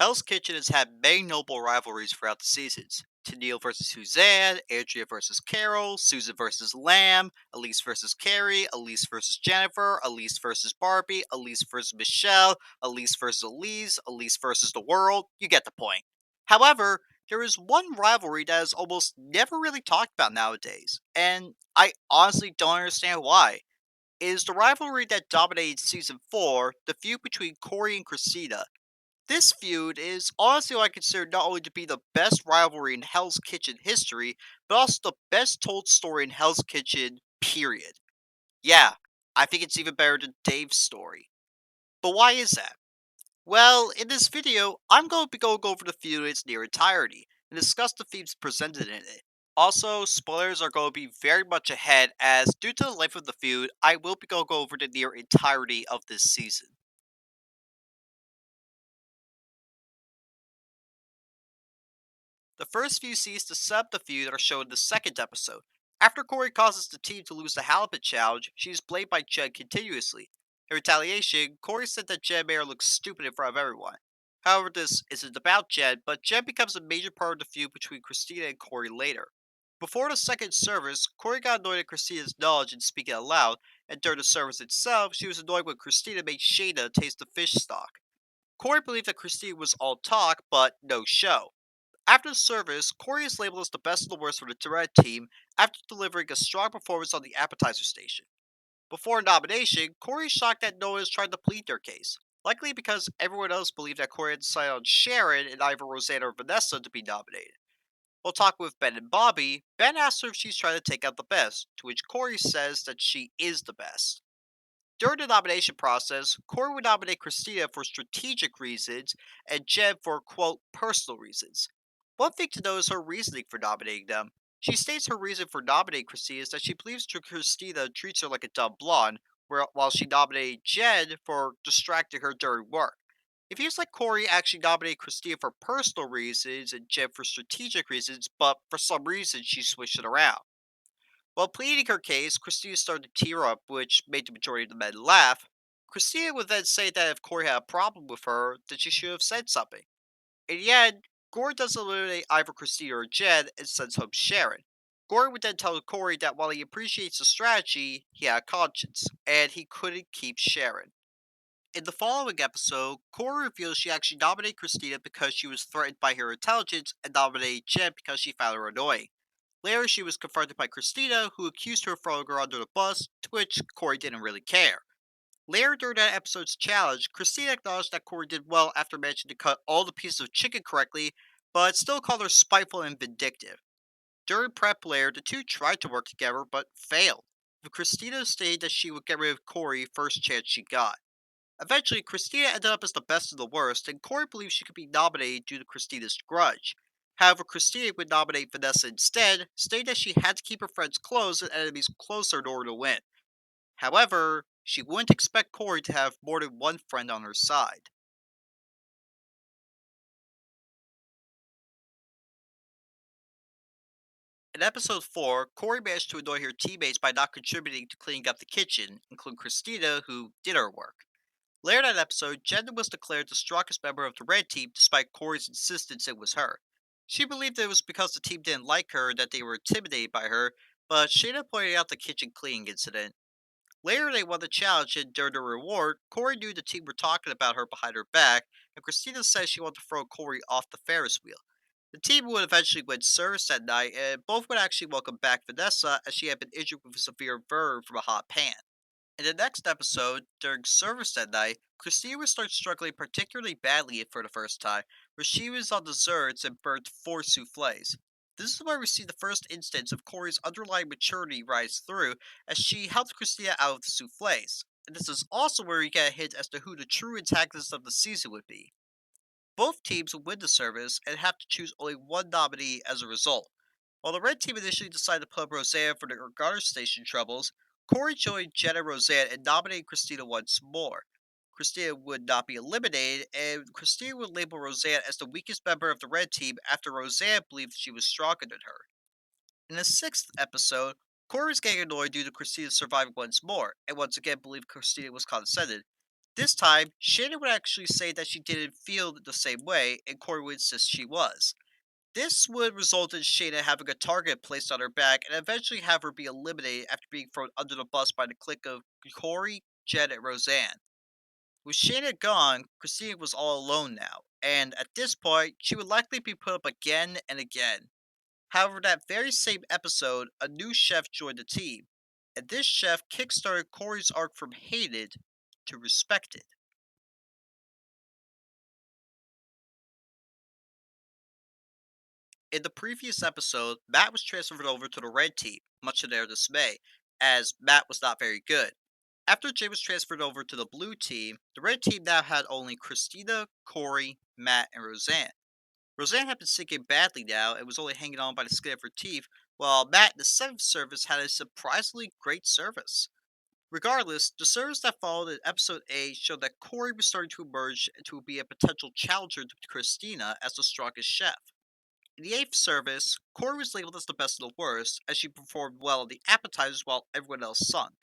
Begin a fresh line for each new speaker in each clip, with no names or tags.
Hell's Kitchen has had many notable rivalries throughout the seasons. Tennille versus Suzanne, Andrea versus Carol, Susan versus Lamb, Elise versus Carrie, Elise versus Jennifer, Elise versus Barbie, Elise versus Michelle, Elise versus Elise, Elise versus the world. You get the point. However, there is one rivalry that is almost never really talked about nowadays, and I honestly don't understand why. It is the rivalry that dominated season 4, the feud between Corey and Christina. This feud is honestly what I consider not only to be the best rivalry in Hell's Kitchen history, but also the best told story in Hell's Kitchen, period. Yeah, I think it's even better than Dave's story. But why is that? Well, in this video, I'm going to be going over the feud in its near entirety, and discuss the themes presented in it. Also, spoilers are going to be very much ahead, as due to the length of the feud, I will be going over the near entirety of this season. The first few scenes to set up the feud are shown in the second episode. After Corey causes the team to lose the halibut challenge, she is blamed by Jed continuously. In retaliation, Corey said that Jed made her look stupid in front of everyone. However, this isn't about Jed, but Jed becomes a major part of the feud between Christina and Corey later. Before the second service, Corey got annoyed at Christina's knowledge in speaking out loud, and during the service itself, she was annoyed when Christina made Shayna taste the fish stock. Corey believed that Christina was all talk, but no show. After the service, Corey is labeled as the best of the worst for the Red team after delivering a strong performance on the appetizer station. Before nomination, Corey is shocked that no one is trying to plead their case, likely because everyone else believed that Corey had decided on Sharon and either Rosanna or Vanessa to be nominated. While talking with Ben and Bobby, Ben asks her if she's trying to take out the best, to which Corey says that she is the best. During the nomination process, Corey would nominate Christina for strategic reasons and Jeb for, quote, personal reasons. One thing to note is her reasoning for nominating them. She states her reason for nominating Christina is that she believes Christina treats her like a dumb blonde, while she nominated Jed for distracting her during work. It feels like Corey actually nominated Christina for personal reasons and Jed for strategic reasons, but for some reason she switched it around. While pleading her case, Christina started to tear up, which made the majority of the men laugh. Christina would then say that if Corey had a problem with her, then she should have said something. In the end, Gore does eliminate either Christina or Jed and sends home Sharon. Gore would then tell Corey that while he appreciates the strategy, he had a conscience, and he couldn't keep Sharon. In the following episode, Corey reveals she actually nominated Christina because she was threatened by her intelligence and nominated Jed because she found her annoying. Later, she was confronted by Christina, who accused her of throwing her under the bus, to which Corey didn't really care. Later during that episode's challenge, Christina acknowledged that Corey did well after managing to cut all the pieces of chicken correctly, but still called her spiteful and vindictive. During prep later, the two tried to work together, but failed, with Christina stating that she would get rid of Corey first chance she got. Eventually, Christina ended up as the best of the worst, and Corey believes she could be nominated due to Christina's grudge. However, Christina would nominate Vanessa instead, stating that she had to keep her friends close and enemies closer in order to win. However, she wouldn't expect Corey to have more than one friend on her side. In episode 4, Corey managed to annoy her teammates by not contributing to cleaning up the kitchen, including Christina, who did her work. Later in that episode, Jenna was declared the strongest member of the Red Team despite Corey's insistence it was her. She believed it was because the team didn't like her that they were intimidated by her, but Shayna pointed out the kitchen cleaning incident. Later, they won the challenge, and during the reward, Corey knew the team were talking about her behind her back, and Christina said she wanted to throw Corey off the Ferris wheel. The team would eventually win service that night, and both would actually welcome back Vanessa as she had been injured with a severe burn from a hot pan. In the next episode, during service that night, Christina would start struggling particularly badly for the first time, where she was on desserts and burnt 4 souffles. This is where we see the first instance of Corey's underlying maturity rise through, as she helped Christina out of the souffles. And this is also where we get a hint as to who the true antagonist of the season would be. Both teams would win the service and have to choose only one nominee as a result. While the red team initially decided to put up Roseanne for the guard station troubles, Corey joined Jen and Roseanne and nominated Christina once more. Christina would not be eliminated, and Christina would label Roseanne as the weakest member of the red team after Roseanne believed she was stronger than her. In the sixth episode, Corey was getting annoyed due to Christina surviving once more, and once again believed Christina was condescending. This time, Shannon would actually say that she didn't feel the same way, and Corey would insist she was. This would result in Shayna having a target placed on her back and eventually have her be eliminated after being thrown under the bus by the clique of Corey, Jed, and Roseanne. With Shayna gone, Christina was all alone now, and at this point, she would likely be put up again and again. However, that very same episode, a new chef joined the team, and this chef kickstarted Corey's arc from hated to respected. In the previous episode, Matt was transferred over to the red team, much to their dismay, as Matt was not very good. After Jay was transferred over to the blue team, the red team now had only Christina, Corey, Matt, and Roseanne. Roseanne had been sinking badly now and was only hanging on by the skin of her teeth, while Matt in the seventh service had a surprisingly great service. Regardless, the service that followed in episode 8 showed that Corey was starting to emerge and to be a potential challenger to Christina as the strongest chef. In the eighth service, Corey was labeled as the best of the worst, as she performed well on the appetizers while everyone else sunk.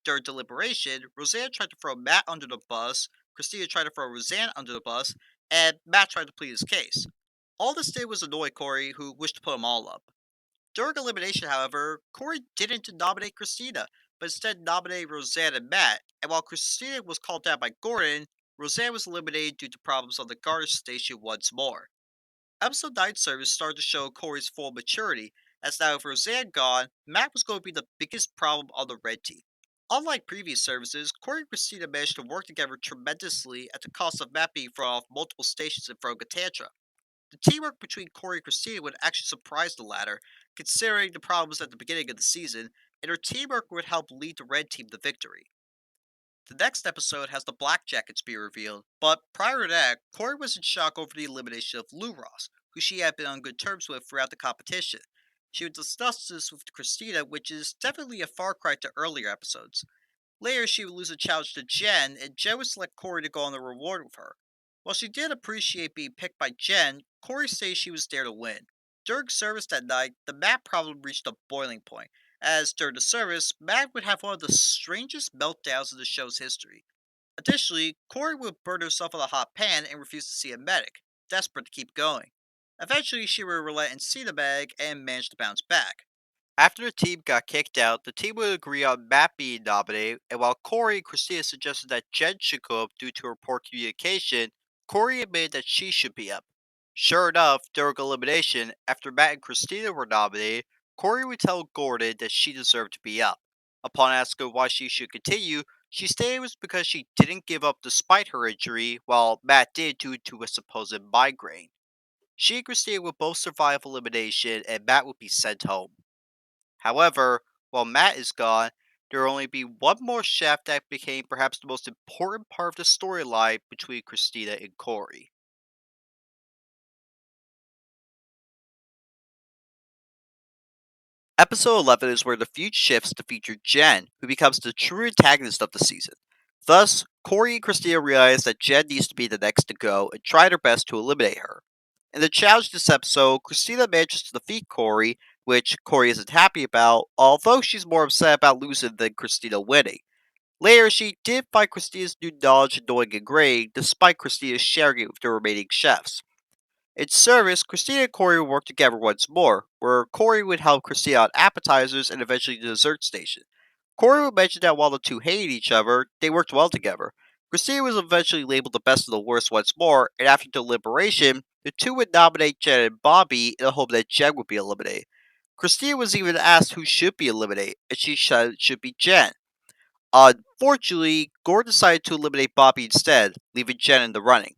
During deliberation, Roseanne tried to throw Matt under the bus, Christina tried to throw Roseanne under the bus, and Matt tried to plead his case. All this did was annoy Corey, who wished to put them all up. During elimination, however, Corey didn't nominate Christina, but instead nominated Roseanne and Matt, and while Christina was called down by Gordon, Roseanne was eliminated due to problems on the Garnish station once more. Episode 9 service started to show Corey's full maturity, as now with Roseanne gone, Matt was going to be the biggest problem on the red team. Unlike previous services, Corey and Christina managed to work together tremendously at the cost of Matt being thrown off multiple stations and throwing a tantrum. The teamwork between Corey and Christina would actually surprise the latter, considering the problems at the beginning of the season, and her teamwork would help lead the red team to victory. The next episode has the Black Jackets be revealed, but prior to that, Corey was in shock over the elimination of Lou Ross, who she had been on good terms with throughout the competition. She would discuss this with Christina, which is definitely a far cry to earlier episodes. Later, she would lose a challenge to Jen, and Jen would select Corey to go on the reward with her. While she did appreciate being picked by Jen, Corey says she was there to win. During service that night, the Matt problem reached a boiling point, as during the service, Matt would have one of the strangest meltdowns in the show's history. Additionally, Corey would burn herself on a hot pan and refuse to see a medic, desperate to keep going. Eventually, she would relent and see the medic and manage to bounce back. After the team got kicked out, the team would agree on Matt being nominated, and while Corey and Christina suggested that Jen should go up due to her poor communication, Corey admitted that she should be up. Sure enough, during elimination, after Matt and Christina were nominated, Corey would tell Gordon that she deserved to be up. Upon asking why she should continue, she stated it was because she didn't give up despite her injury, while Matt did due to a supposed migraine. She and Christina would both survive elimination, and Matt would be sent home. However, while Matt is gone, there will only be one more chef that became perhaps the most important part of the storyline between Christina and Corey. Episode 11 is where the feud shifts to feature Jen, who becomes the true antagonist of the season. Thus, Corey and Christina realize that Jen needs to be the next to go and try their best to eliminate her. In the challenge this episode, Christina manages to defeat Corey, which Corey isn't happy about, although she's more upset about losing than Christina winning. Later, she did find Christina's new knowledge annoying and great, despite Christina sharing it with the remaining chefs. In service, Christina and Corey would work together once more, where Corey would help Christina on appetizers and eventually the dessert station. Corey would mention that while the two hated each other, they worked well together. Christina was eventually labeled the best of the worst once more, and after deliberation, the two would nominate Jen and Bobby in the hope that Jen would be eliminated. Christina was even asked who should be eliminated, and she said it should be Jen. Unfortunately, Gore decided to eliminate Bobby instead, leaving Jen in the running.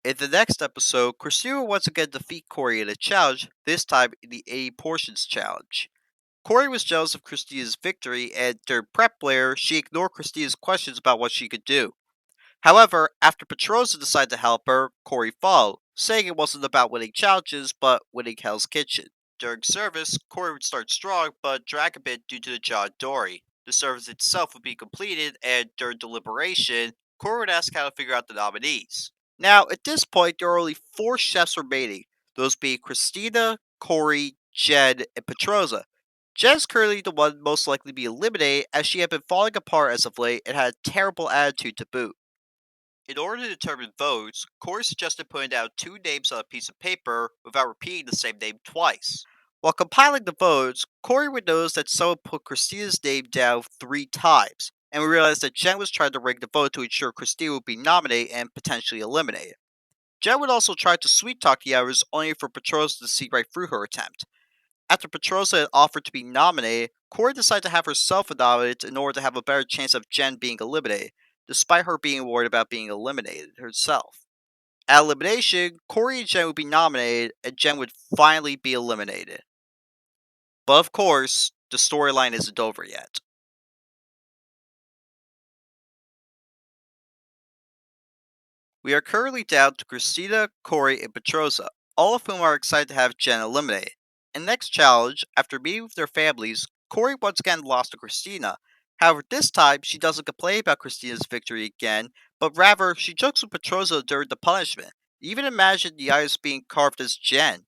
In the next episode, Christina will once again defeat Corey in a challenge, this time in the 80 Portions challenge. Corey was jealous of Christina's victory, and during prep layer, she ignored Christina's questions about what she could do. However, after Petrosa decided to help her, Corey followed, saying it wasn't about winning challenges, but winning Hell's Kitchen. During service, Corey would start strong, but drag a bit due to the John Dory. The service itself would be completed, and during deliberation, Corey would ask how to figure out the nominees. Now, at this point, there are only four chefs remaining, those being Christina, Corey, Jen, and Petrosa. Jen's currently the one most likely to be eliminated as she had been falling apart as of late and had a terrible attitude to boot. In order to determine votes, Corey suggested putting down two names on a piece of paper without repeating the same name twice. While compiling the votes, Corey would notice that someone put Christina's name down 3 times, and we realized that Jen was trying to rig the vote to ensure Christina would be nominated and potentially eliminated. Jen would also try to sweet talk the others only for Petrosa to see right through her attempt. After Petrosa had offered to be nominated, Corey decided to have herself nominated in order to have a better chance of Jen being eliminated, despite her being worried about being eliminated herself. At elimination, Corey and Jen would be nominated, and Jen would finally be eliminated. But of course, the storyline isn't over yet. We are currently down to Christina, Corey, and Petrosa, all of whom are excited to have Jen eliminated. In the next challenge, after meeting with their families, Corey once again lost to Christina. However, this time she doesn't complain about Christina's victory again, but rather she jokes with Petrosa during the punishment, even imagined the eyes being carved as Jen.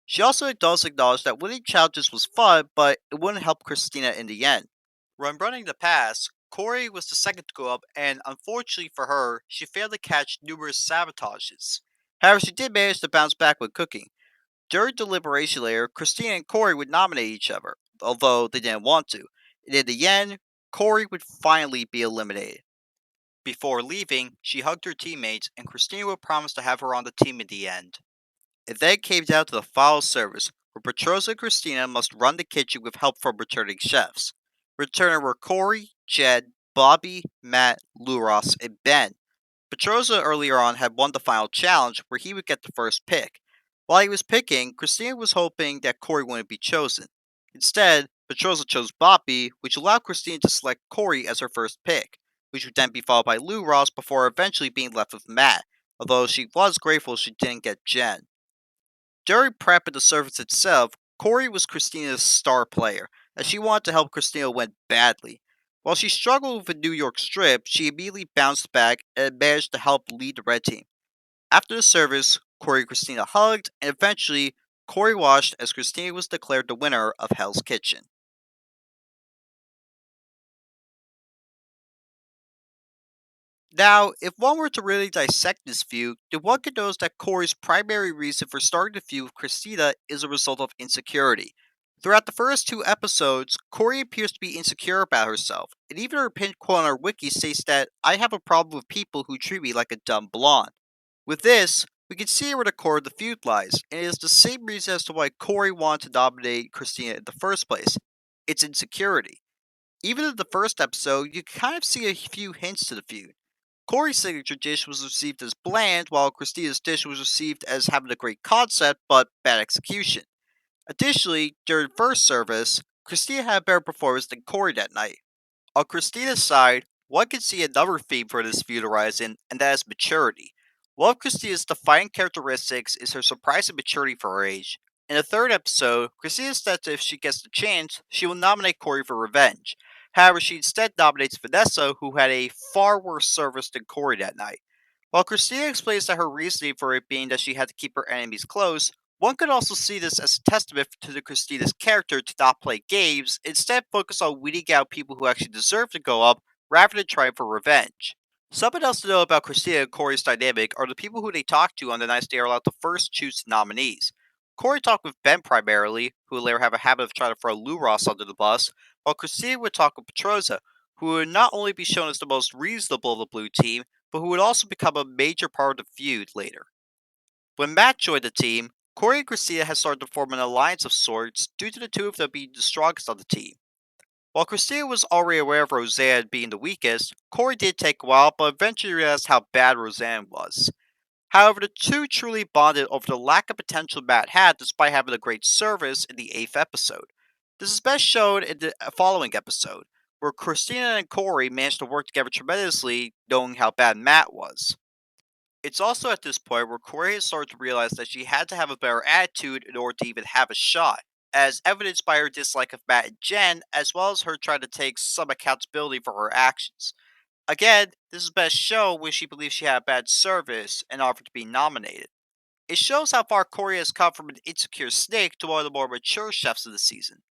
She also does acknowledge that winning challenges was fun, but it wouldn't help Christina in the end. When running the pass, Corey was the second to go up, and unfortunately for her, she failed to catch numerous sabotages. However, she did manage to bounce back with cooking. During deliberation later, Christina and Corey would nominate each other, although they didn't want to. And in the end, Corey would finally be eliminated. Before leaving, she hugged her teammates, and Christina would promise to have her on the team in the end. It then came down to the final service, where Petrosa and Christina must run the kitchen with help from returning chefs. Returning were Corey, Jed, Bobby, Matt, Luros, and Ben. Petrosa earlier on had won the final challenge, where he would get the first pick. While he was picking, Christina was hoping that Corey wouldn't be chosen. Instead, Petrosa chose Bobby, which allowed Christina to select Corey as her first pick, which would then be followed by Lou Ross before eventually being left with Matt, although she was grateful she didn't get Jen. During prep and the service itself, Corey was Christina's star player, as she wanted to help Christina win badly. While she struggled with the New York strip, she immediately bounced back and managed to help lead the red team. After the service, Corey and Christina hugged, and eventually, Corey watched as Christina was declared the winner of Hell's Kitchen. Now, if one were to really dissect this feud, then one could notice that Corey's primary reason for starting the feud with Christina is a result of insecurity. Throughout the first 2 episodes, Corey appears to be insecure about herself, and even her pinned quote on her wiki states that I have a problem with people who treat me like a dumb blonde. With this, we can see where the core of the feud lies, and it is the same reason as to why Corey wanted to dominate Christina in the first place. It's insecurity. Even in the first episode, you kind of see a few hints to the feud. Corey's signature dish was received as bland, while Christina's dish was received as having a great concept but bad execution. Additionally, during first service, Christina had a better performance than Corey that night. On Christina's side, one can see another theme for this feud arising, and that is maturity. One of Christina's defining characteristics is her surprising maturity for her age. In the third episode, Christina says that if she gets the chance, she will nominate Corey for revenge. However, she instead nominates Vanessa, who had a far worse service than Corey that night. While Christina explains that her reasoning for it being that she had to keep her enemies close, one could also see this as a testament to the Christina's character to not play games, instead focus on weeding out people who actually deserve to go up, rather than trying for revenge. Something else to know about Christina and Corey's dynamic are the people who they talk to on the nights they are allowed to first choose nominees. Corey talked with Ben primarily, who would later have a habit of trying to throw Lou Ross under the bus, while Christina would talk with Petrosa, who would not only be shown as the most reasonable of the blue team, but who would also become a major part of the feud later. When Matt joined the team, Corey and Christina had started to form an alliance of sorts due to the two of them being the strongest on the team. While Christina was already aware of Roseanne being the weakest, Corey did take a while but eventually realized how bad Roseanne was. However, the two truly bonded over the lack of potential Matt had despite having a great service in the 8th episode. This is best shown in the following episode, where Christina and Corey managed to work together tremendously knowing how bad Matt was. It's also at this point where Corey has started to realize that she had to have a better attitude in order to even have a shot, as evidenced by her dislike of Matt and Jen, as well as her trying to take some accountability for her actions. Again, this is best shown when she believes she had a bad service and offered to be nominated. It shows how far Corey has come from an insecure snake to one of the more mature chefs of the season.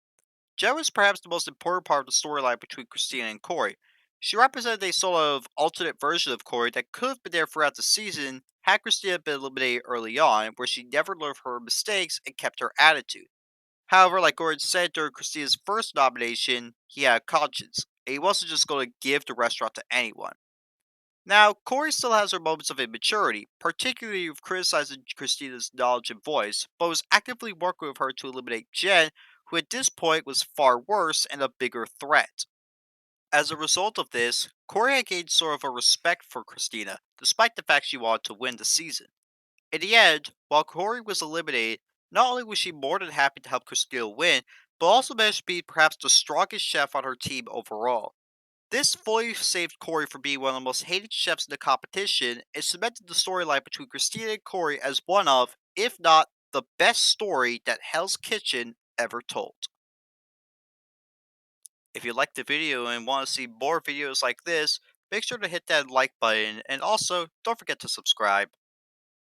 Jen was perhaps the most important part of the storyline between Christina and Corey. She represented a sort of alternate version of Corey that could have been there throughout the season had Christina been eliminated early on, where she never learned from her mistakes and kept her attitude. However, like Gordon said during Christina's first nomination, he had a conscience, and he wasn't just going to give the restaurant to anyone. Now, Corey still has her moments of immaturity, particularly with criticizing Christina's knowledge and voice, but was actively working with her to eliminate Jen, who at this point was far worse and a bigger threat. As a result of this, Corey had gained sort of a respect for Christina, despite the fact she wanted to win the season. In the end, while Corey was eliminated, not only was she more than happy to help Christina win, but also managed to be perhaps the strongest chef on her team overall. This fully saved Corey from being one of the most hated chefs in the competition and cemented the storyline between Christina and Corey as one of, if not, the best story that Hell's Kitchen ever told. If you liked the video and want to see more videos like this, make sure to hit that like button and also don't forget to subscribe.